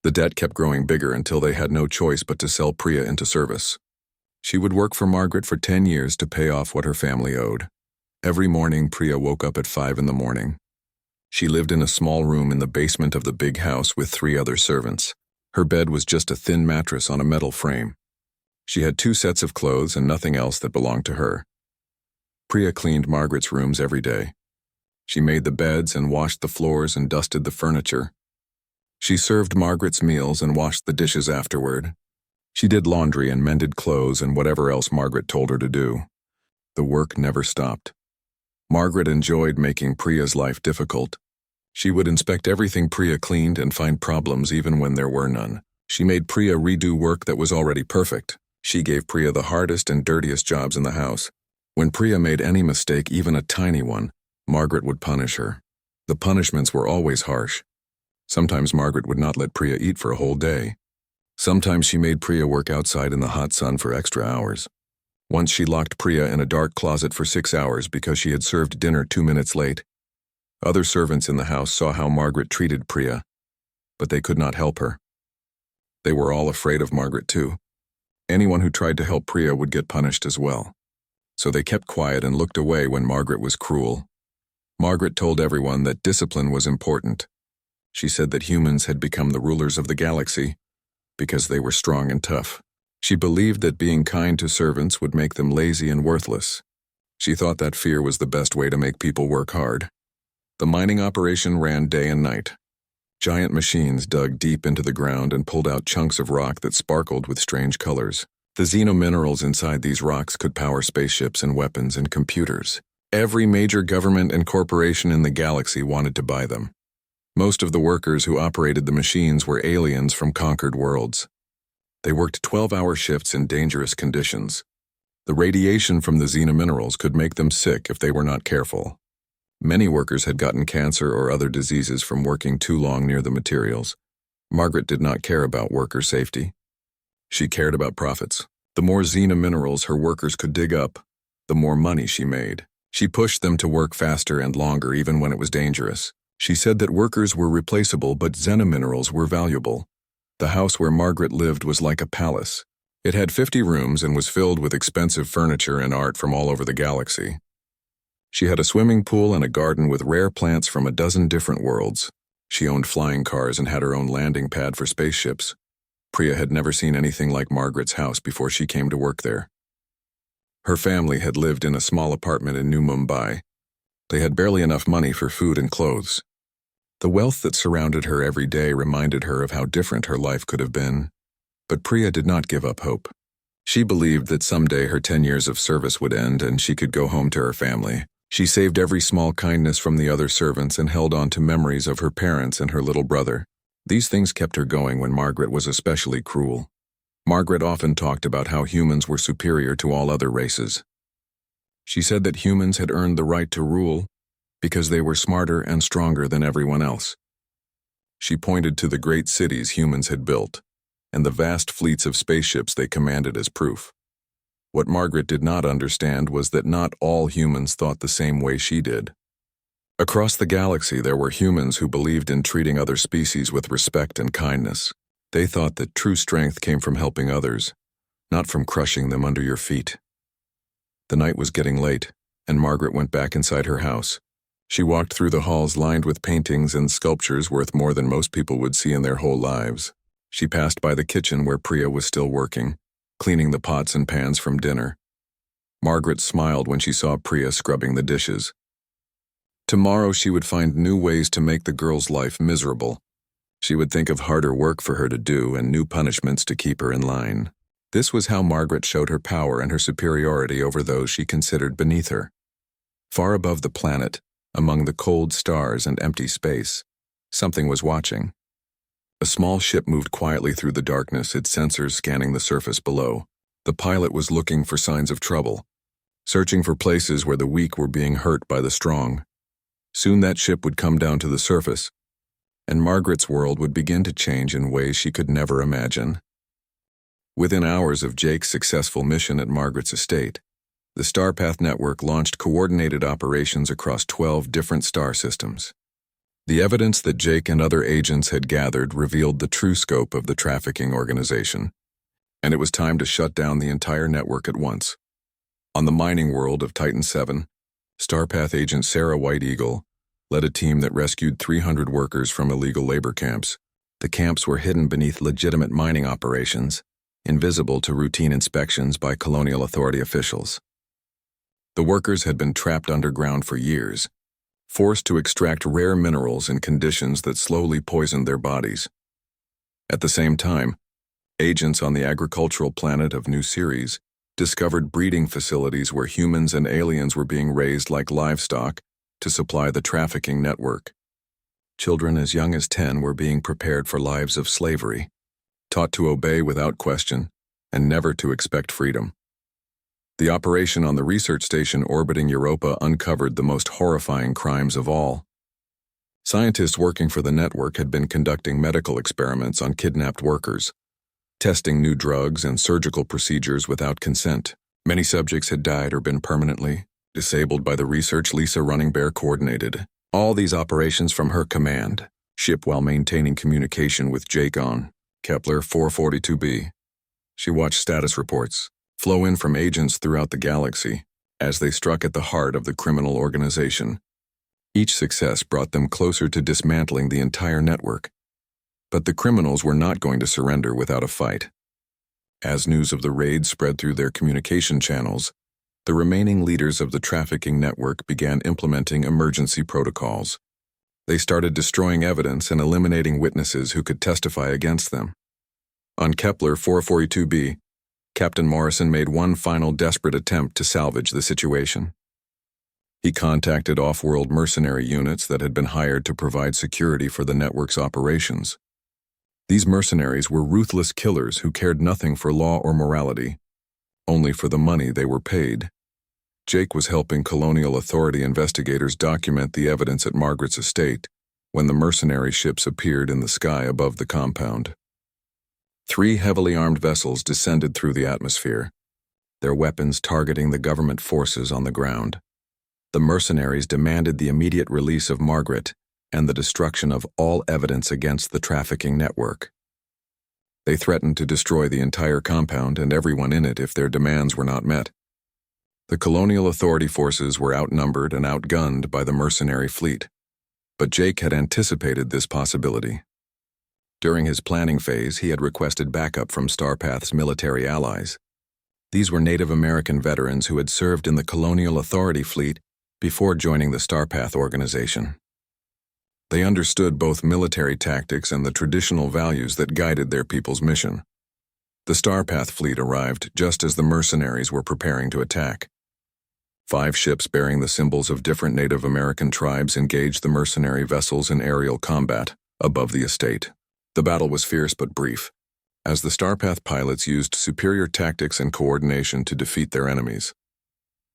The debt kept growing bigger until they had no choice but to sell Priya into service. She would work for Margaret for 10 years to pay off what her family owed. Every morning, Priya woke up at 5 in the morning. She lived in a small room in the basement of the big house with 3 other servants. Her bed was just a thin mattress on a metal frame. She had 2 sets of clothes and nothing else that belonged to her. Priya cleaned Margaret's rooms every day. She made the beds and washed the floors and dusted the furniture. She served Margaret's meals and washed the dishes afterward. She did laundry and mended clothes and whatever else Margaret told her to do. The work never stopped. Margaret enjoyed making Priya's life difficult. She would inspect everything Priya cleaned and find problems even when there were none. She made Priya redo work that was already perfect. She gave Priya the hardest and dirtiest jobs in the house. When Priya made any mistake, even a tiny one, Margaret would punish her. The punishments were always harsh. Sometimes Margaret would not let Priya eat for a whole day. Sometimes she made Priya work outside in the hot sun for extra hours. Once she locked Priya in a dark closet for 6 hours because she had served dinner 2 minutes late. Other servants in the house saw how Margaret treated Priya, but they could not help her. They were all afraid of Margaret too. Anyone who tried to help Priya would get punished as well. So they kept quiet and looked away when Margaret was cruel. Margaret told everyone that discipline was important. She said that humans had become the rulers of the galaxy because they were strong and tough. She believed that being kind to servants would make them lazy and worthless. She thought that fear was the best way to make people work hard. The mining operation ran day and night. Giant machines dug deep into the ground and pulled out chunks of rock that sparkled with strange colors. The xenominerals inside these rocks could power spaceships and weapons and computers. Every major government and corporation in the galaxy wanted to buy them. Most of the workers who operated the machines were aliens from conquered worlds. They worked 12-hour shifts in dangerous conditions. The radiation from the xenominerals could make them sick if they were not careful. Many workers had gotten cancer or other diseases from working too long near the materials. Margaret did not care about worker safety. She cared about profits. The more xenominerals her workers could dig up, the more money she made. She pushed them to work faster and longer even when it was dangerous. She said that workers were replaceable but xenominerals were valuable. The house where Margaret lived was like a palace. It had 50 rooms and was filled with expensive furniture and art from all over the galaxy. She had a swimming pool and a garden with rare plants from a dozen different worlds. She owned flying cars and had her own landing pad for spaceships. Priya had never seen anything like Margaret's house before she came to work there. Her family had lived in a small apartment in New Mumbai. They had barely enough money for food and clothes. The wealth that surrounded her every day reminded her of how different her life could have been. But Priya did not give up hope. She believed that someday her 10 years of service would end and she could go home to her family. She saved every small kindness from the other servants and held on to memories of her parents and her little brother. These things kept her going when Margaret was especially cruel. Margaret often talked about how humans were superior to all other races. She said that humans had earned the right to rule because they were smarter and stronger than everyone else. She pointed to the great cities humans had built and the vast fleets of spaceships they commanded as proof. What Margaret did not understand was that not all humans thought the same way she did. Across the galaxy, there were humans who believed in treating other species with respect and kindness. They thought that true strength came from helping others, not from crushing them under your feet. The night was getting late, and Margaret went back inside her house. She walked through the halls lined with paintings and sculptures worth more than most people would see in their whole lives. She passed by the kitchen where Priya was still working, cleaning the pots and pans from dinner. Margaret smiled when she saw Priya scrubbing the dishes. Tomorrow she would find new ways to make the girl's life miserable. She would think of harder work for her to do and new punishments to keep her in line. This was how Margaret showed her power and her superiority over those she considered beneath her. Far above the planet, among the cold stars and empty space, something was watching. A small ship moved quietly through the darkness, its sensors scanning the surface below. The pilot was looking for signs of trouble, searching for places where the weak were being hurt by the strong. Soon that ship would come down to the surface, and Margaret's world would begin to change in ways she could never imagine. Within hours of Jake's successful mission at Margaret's estate, the Starpath network launched coordinated operations across 12 different star systems. The evidence that Jake and other agents had gathered revealed the true scope of the trafficking organization, and it was time to shut down the entire network at once. On the mining world of Titan 7, Starpath agent Sarah White Eagle led a team that rescued 300 workers from illegal labor camps. The camps were hidden beneath legitimate mining operations, invisible to routine inspections by colonial authority officials. The workers had been trapped underground for years, forced to extract rare minerals in conditions that slowly poisoned their bodies. At the same time, agents on the agricultural planet of New Ceres discovered breeding facilities where humans and aliens were being raised like livestock to supply the trafficking network. Children as young as 10 were being prepared for lives of slavery, taught to obey without question and never to expect freedom. The operation on the research station orbiting Europa uncovered the most horrifying crimes of all. Scientists working for the network had been conducting medical experiments on kidnapped workers, testing new drugs and surgical procedures without consent. Many subjects had died or been permanently disabled by the research Lisa Running Bear coordinated. All these operations from her command ship while maintaining communication with Jake on Kepler 442b. She watched status reports flow in from agents throughout the galaxy as they struck at the heart of the criminal organization. Each success brought them closer to dismantling the entire network. But the criminals were not going to surrender without a fight. As news of the raid spread through their communication channels, the remaining leaders of the trafficking network began implementing emergency protocols. They started destroying evidence and eliminating witnesses who could testify against them. On Kepler 442b, Captain Morrison made one final desperate attempt to salvage the situation. He contacted off-world mercenary units that had been hired to provide security for the network's operations. These mercenaries were ruthless killers who cared nothing for law or morality, only for the money they were paid. Jake was helping colonial authority investigators document the evidence at Margaret's estate when the mercenary ships appeared in the sky above the compound. 3 heavily armed vessels descended through the atmosphere, their weapons targeting the government forces on the ground. The mercenaries demanded the immediate release of Margaret and the destruction of all evidence against the trafficking network. They threatened to destroy the entire compound and everyone in it if their demands were not met. The colonial authority forces were outnumbered and outgunned by the mercenary fleet, but Jake had anticipated this possibility. During his planning phase, he had requested backup from Starpath's military allies. These were Native American veterans who had served in the Colonial Authority fleet before joining the Starpath organization. They understood both military tactics and the traditional values that guided their people's mission. The Starpath fleet arrived just as the mercenaries were preparing to attack. 5 ships bearing the symbols of different Native American tribes engaged the mercenary vessels in aerial combat above the estate. The battle was fierce but brief, as the Starpath pilots used superior tactics and coordination to defeat their enemies.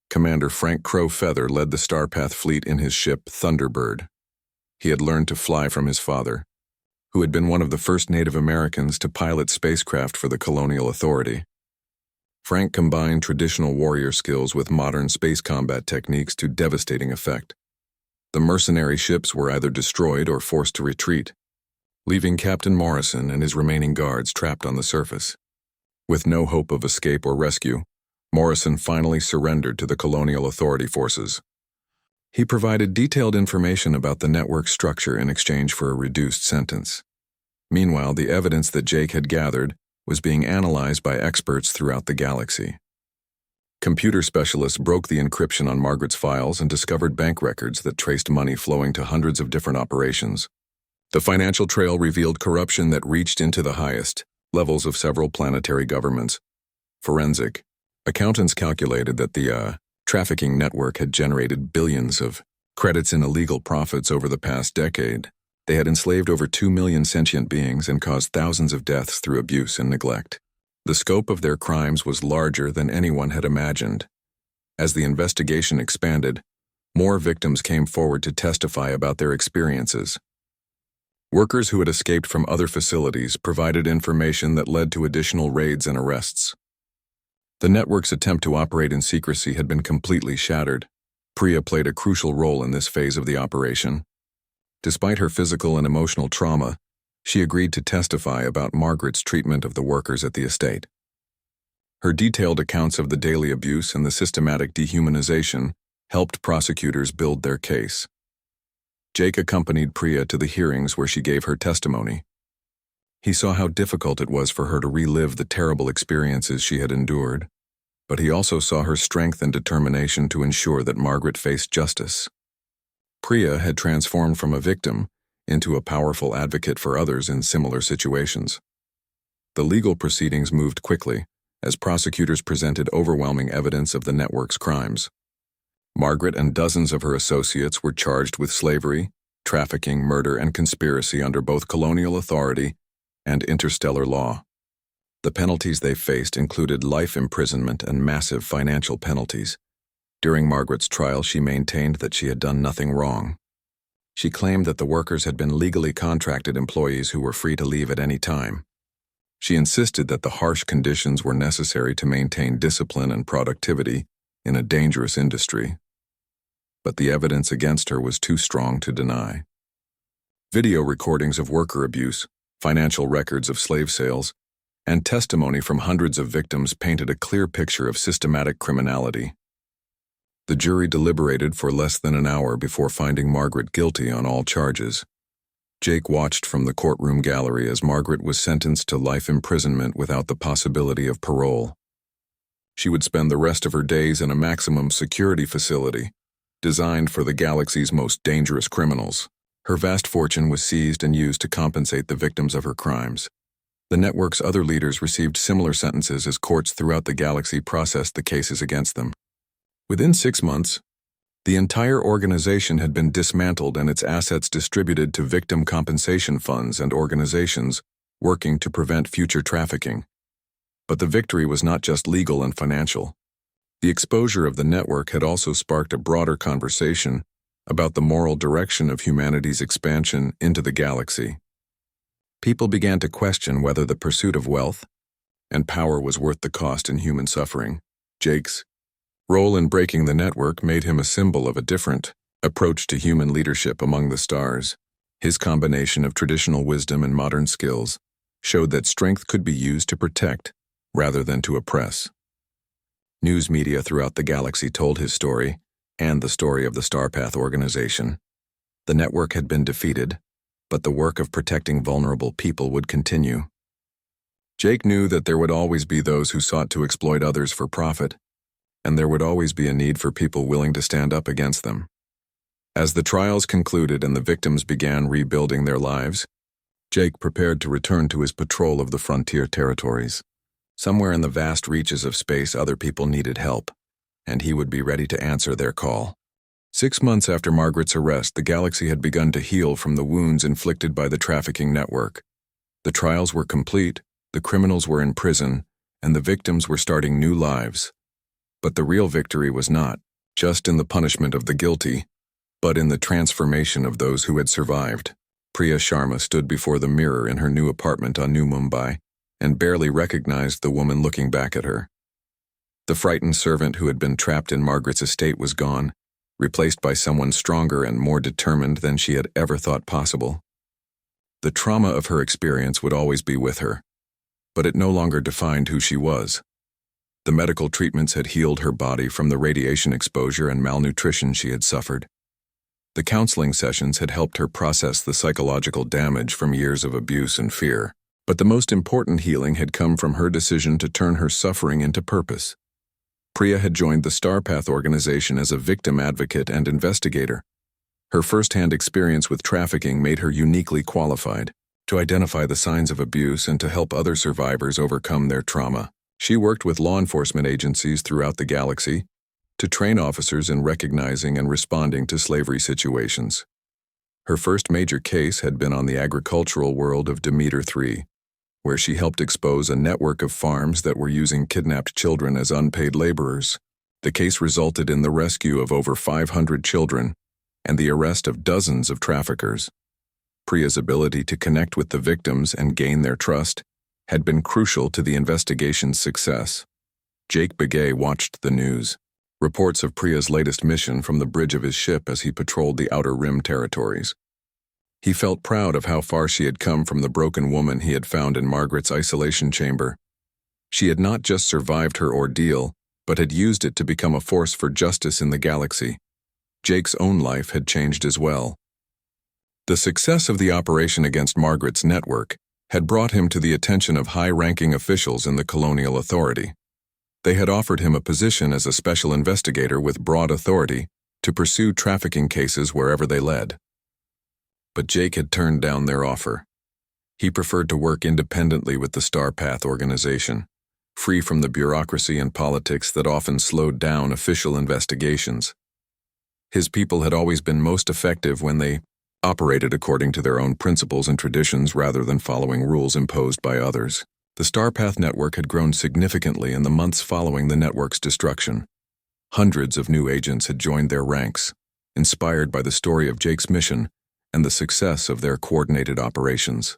Commander Frank Crow Feather led the Starpath fleet in his ship Thunderbird. He had learned to fly from his father, who had been one of the first Native Americans to pilot spacecraft for the Colonial Authority. Frank combined traditional warrior skills with modern space combat techniques to devastating effect. The mercenary ships were either destroyed or forced to retreat, leaving Captain Morrison and his remaining guards trapped on the surface. With no hope of escape or rescue, Morrison finally surrendered to the Colonial Authority forces. He provided detailed information about the network structure in exchange for a reduced sentence. Meanwhile, the evidence that Jake had gathered was being analyzed by experts throughout the galaxy. Computer specialists broke the encryption on Margaret's files and discovered bank records that traced money flowing to hundreds of different operations. The financial trail revealed corruption that reached into the highest levels of several planetary governments. Forensic accountants calculated that the trafficking network had generated billions of credits in illegal profits over the past decade. They had enslaved over 2 million sentient beings and caused thousands of deaths through abuse and neglect. The scope of their crimes was larger than anyone had imagined. As the investigation expanded, more victims came forward to testify about their experiences. Workers who had escaped from other facilities provided information that led to additional raids and arrests. The network's attempt to operate in secrecy had been completely shattered. Priya played a crucial role in this phase of the operation. Despite her physical and emotional trauma, she agreed to testify about Margaret's treatment of the workers at the estate. Her detailed accounts of the daily abuse and the systematic dehumanization helped prosecutors build their case. Jake accompanied Priya to the hearings where she gave her testimony. He saw how difficult it was for her to relive the terrible experiences she had endured, but he also saw her strength and determination to ensure that Margaret faced justice. Priya had transformed from a victim into a powerful advocate for others in similar situations. The legal proceedings moved quickly, as prosecutors presented overwhelming evidence of the network's crimes. Margaret and dozens of her associates were charged with slavery, trafficking, murder, and conspiracy under both colonial authority and interstellar law. The penalties they faced included life imprisonment and massive financial penalties. During Margaret's trial, she maintained that she had done nothing wrong. She claimed that the workers had been legally contracted employees who were free to leave at any time. She insisted that the harsh conditions were necessary to maintain discipline and productivity in a dangerous industry. But the evidence against her was too strong to deny. Video recordings of worker abuse, financial records of slave sales, and testimony from hundreds of victims painted a clear picture of systematic criminality. The jury deliberated for less than an hour before finding Margaret guilty on all charges. Jake watched from the courtroom gallery as Margaret was sentenced to life imprisonment without the possibility of parole. She would spend the rest of her days in a maximum security facility, designed for the galaxy's most dangerous criminals. Her vast fortune was seized and used to compensate the victims of her crimes. The network's other leaders received similar sentences as courts throughout the galaxy processed the cases against them. Within 6 months, the entire organization had been dismantled and its assets distributed to victim compensation funds and organizations working to prevent future trafficking. But the victory was not just legal and financial. The exposure of the network had also sparked a broader conversation about the moral direction of humanity's expansion into the galaxy. People began to question whether the pursuit of wealth and power was worth the cost in human suffering. Jake's role in breaking the network made him a symbol of a different approach to human leadership among the stars. His combination of traditional wisdom and modern skills showed that strength could be used to protect rather than to oppress. News media throughout the galaxy told his story and the story of the Starpath organization. The network had been defeated, but the work of protecting vulnerable people would continue. Jake knew that there would always be those who sought to exploit others for profit, and there would always be a need for people willing to stand up against them. As the trials concluded and the victims began rebuilding their lives, Jake prepared to return to his patrol of the frontier territories. Somewhere in the vast reaches of space, other people needed help, and he would be ready to answer their call. 6 months after Margaret's arrest, the galaxy had begun to heal from the wounds inflicted by the trafficking network. The trials were complete, the criminals were in prison, and the victims were starting new lives. But the real victory was not just in the punishment of the guilty, but in the transformation of those who had survived. Priya Sharma stood before the mirror in her new apartment on New Mumbai and barely recognized the woman looking back at her. The frightened servant who had been trapped in Margaret's estate was gone, replaced by someone stronger and more determined than she had ever thought possible. The trauma of her experience would always be with her, but it no longer defined who she was. The medical treatments had healed her body from the radiation exposure and malnutrition she had suffered. The counseling sessions had helped her process the psychological damage from years of abuse and fear. But the most important healing had come from her decision to turn her suffering into purpose. Priya had joined the Starpath organization as a victim advocate and investigator. Her first-hand experience with trafficking made her uniquely qualified to identify the signs of abuse and to help other survivors overcome their trauma. She worked with law enforcement agencies throughout the galaxy to train officers in recognizing and responding to slavery situations. Her first major case had been on the agricultural world of Demeter 3, where she helped expose a network of farms that were using kidnapped children as unpaid laborers. The case resulted in the rescue of over 500 children and the arrest of dozens of traffickers. Priya's ability to connect with the victims and gain their trust had been crucial to the investigation's success. Jake Begay watched the news, reports of Priya's latest mission from the bridge of his ship as he patrolled the Outer Rim territories. He felt proud of how far she had come from the broken woman he had found in Margaret's isolation chamber. She had not just survived her ordeal, but had used it to become a force for justice in the galaxy. Jake's own life had changed as well. The success of the operation against Margaret's network had brought him to the attention of high-ranking officials in the Colonial Authority. They had offered him a position as a special investigator with broad authority to pursue trafficking cases wherever they led. But Jake had turned down their offer. He preferred to work independently with the Starpath organization, free from the bureaucracy and politics that often slowed down official investigations. His people had always been most effective when they operated according to their own principles and traditions rather than following rules imposed by others. The Starpath network had grown significantly in the months following the network's destruction. Hundreds of new agents had joined their ranks, inspired by the story of Jake's mission and the success of their coordinated operations.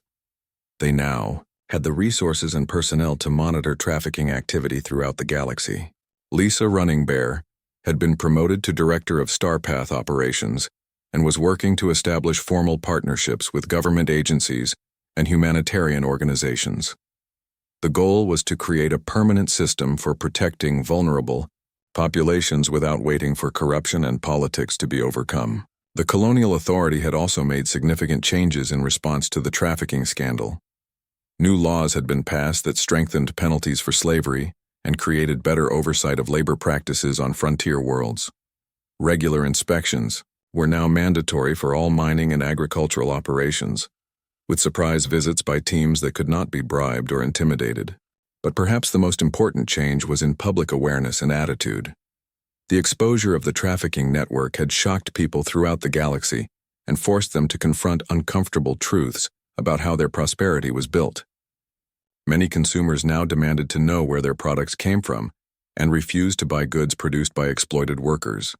They now had the resources and personnel to monitor trafficking activity throughout the galaxy. Lisa Running Bear had been promoted to Director of Starpath Operations and was working to establish formal partnerships with government agencies and humanitarian organizations. The goal was to create a permanent system for protecting vulnerable populations without waiting for corruption and politics to be overcome. The Colonial Authority had also made significant changes in response to the trafficking scandal. New laws had been passed that strengthened penalties for slavery and created better oversight of labor practices on frontier worlds. Regular inspections were now mandatory for all mining and agricultural operations, with surprise visits by teams that could not be bribed or intimidated. But perhaps the most important change was in public awareness and attitude. The exposure of the trafficking network had shocked people throughout the galaxy and forced them to confront uncomfortable truths about how their prosperity was built. Many consumers now demanded to know where their products came from and refused to buy goods produced by exploited workers.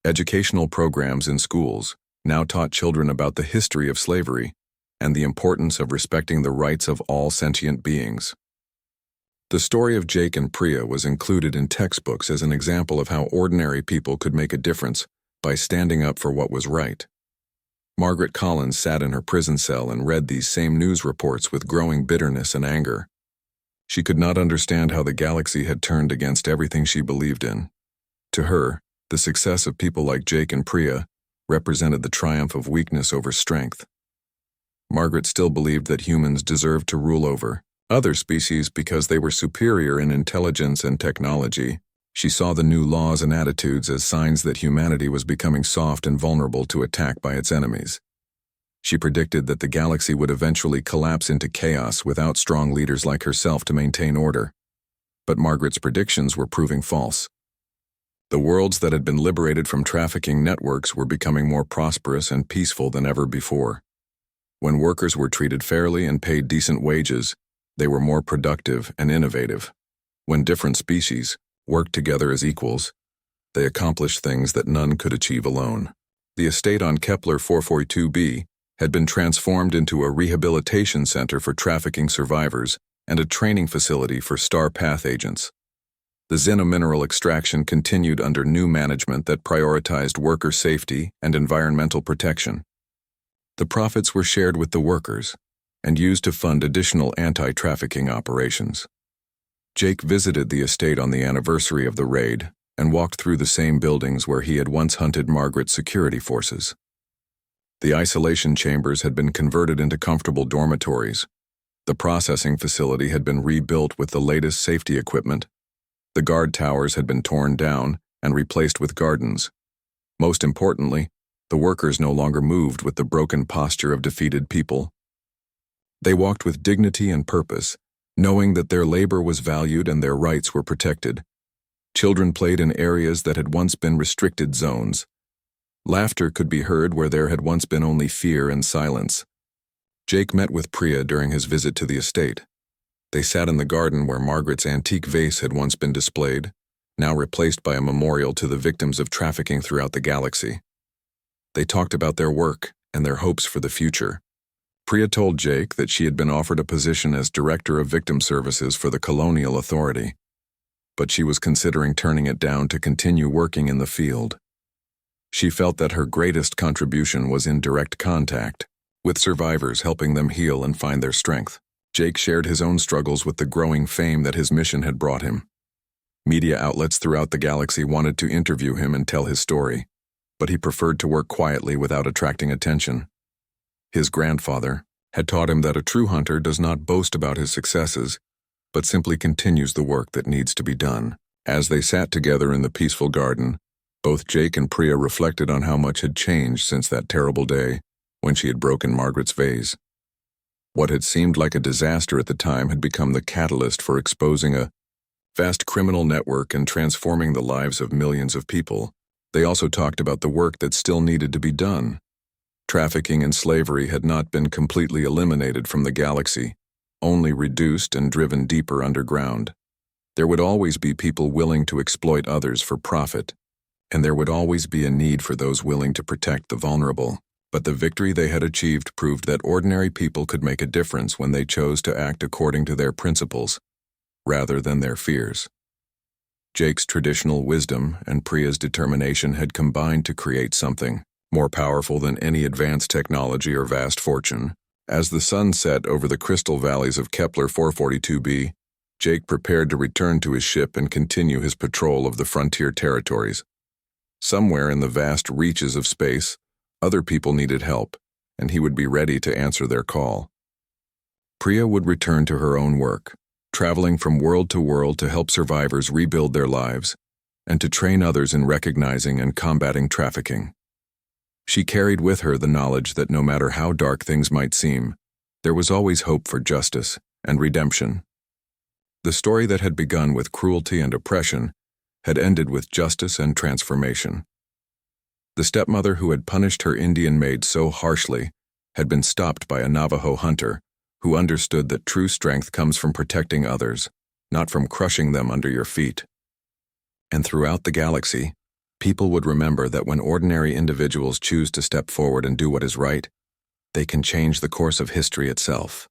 Educational programs in schools now taught children about the history of slavery and the importance of respecting the rights of all sentient beings. The story of Jake and Priya was included in textbooks as an example of how ordinary people could make a difference by standing up for what was right. Margaret Collins sat in her prison cell and read these same news reports with growing bitterness and anger. She could not understand how the galaxy had turned against everything she believed in. To her, the success of people like Jake and Priya represented the triumph of weakness over strength. Margaret still believed that humans deserved to rule over other species because they were superior in intelligence and technology. She saw the new laws and attitudes as signs that humanity was becoming soft and vulnerable to attack by its enemies. She predicted that the galaxy would eventually collapse into chaos without strong leaders like herself to maintain order. But Margaret's predictions were proving false. The worlds that had been liberated from trafficking networks were becoming more prosperous and peaceful than ever before. When workers were treated fairly and paid decent wages, they were more productive and innovative. When different species worked together as equals, they accomplished things that none could achieve alone. The estate on Kepler 442b had been transformed into a rehabilitation center for trafficking survivors and a training facility for Star Path agents. The xenomineral extraction continued under new management that prioritized worker safety and environmental protection. The profits were shared with the workers and used to fund additional anti-trafficking operations. Jake visited the estate on the anniversary of the raid and walked through the same buildings where he had once hunted Margaret's security forces. The isolation chambers had been converted into comfortable dormitories. The processing facility had been rebuilt with the latest safety equipment. The guard towers had been torn down and replaced with gardens. Most importantly, the workers no longer moved with the broken posture of defeated people. They walked with dignity and purpose, knowing that their labor was valued and their rights were protected. Children played in areas that had once been restricted zones. Laughter could be heard where there had once been only fear and silence. Jake met with Priya during his visit to the estate. They sat in the garden where Margaret's antique vase had once been displayed, now replaced by a memorial to the victims of trafficking throughout the galaxy. They talked about their work and their hopes for the future. Priya told Jake that she had been offered a position as Director of Victim Services for the Colonial Authority, but she was considering turning it down to continue working in the field. She felt that her greatest contribution was in direct contact with survivors, helping them heal and find their strength. Jake shared his own struggles with the growing fame that his mission had brought him. Media outlets throughout the galaxy wanted to interview him and tell his story, but he preferred to work quietly without attracting attention. His grandfather had taught him that a true hunter does not boast about his successes, but simply continues the work that needs to be done. As they sat together in the peaceful garden, both Jake and Priya reflected on how much had changed since that terrible day when she had broken Margaret's vase. What had seemed like a disaster at the time had become the catalyst for exposing a vast criminal network and transforming the lives of millions of people. They also talked about the work that still needed to be done. Trafficking and slavery had not been completely eliminated from the galaxy, only reduced and driven deeper underground. There would always be people willing to exploit others for profit, and there would always be a need for those willing to protect the vulnerable. But the victory they had achieved proved that ordinary people could make a difference when they chose to act according to their principles, rather than their fears. Jake's traditional wisdom and Priya's determination had combined to create something more powerful than any advanced technology or vast fortune. As the sun set over the crystal valleys of Kepler 442b, Jake prepared to return to his ship and continue his patrol of the frontier territories. Somewhere in the vast reaches of space, other people needed help, and he would be ready to answer their call. Priya would return to her own work, traveling from world to help survivors rebuild their lives, and to train others in recognizing and combating trafficking. She carried with her the knowledge that no matter how dark things might seem, there was always hope for justice and redemption. The story that had begun with cruelty and oppression had ended with justice and transformation. The stepmother who had punished her Indian maid so harshly had been stopped by a Navajo hunter who understood that true strength comes from protecting others, not from crushing them under your feet. And throughout the galaxy, people would remember that when ordinary individuals choose to step forward and do what is right, they can change the course of history itself.